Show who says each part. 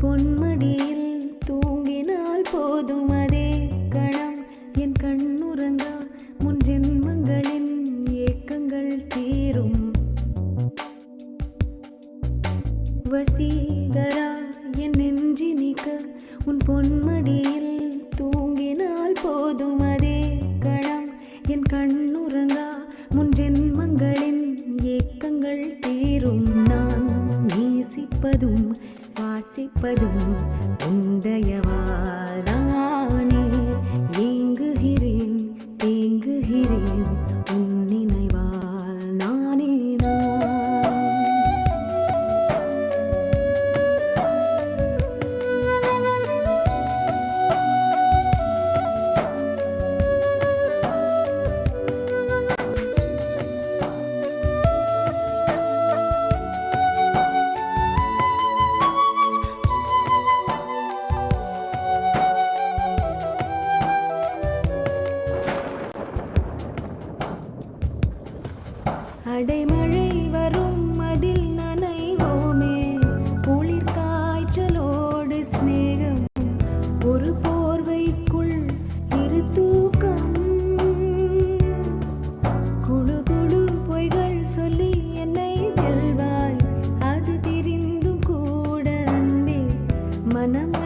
Speaker 1: பொன்மடியில் தூங்கினால் போதும் அதே கணம் என் கண்ணுறங்கா முன் ஜென்மங்களின் ஏக்கங்கள் தீரும். வசீகரா என் நெஞ்சினிக்க உன் பொன்மடியில் தூங்கினால் போதும் அதே கணம் என் கண்ணுறங்கா முன் ஜென்மங்களின் ஏக்கங்கள் தீரும். நான் நேசிப்பதும் வாசிப்பதும் உந்தயவாதானே. ஏங்குகிறேன் தேங்குகிறேன் உன் நினைவால் நானே அடைமழை வரும் அதில் நனைவோமே. குளிர் காய்ச்சலோடு சிநேகம் ஒரு போர்வைக்குள் இரு தூக்கம். குழு குழு பொய்கள் சொல்லி என்னை வெல்வாய் அது தெரிந்தும் கூட அன்பே மனம்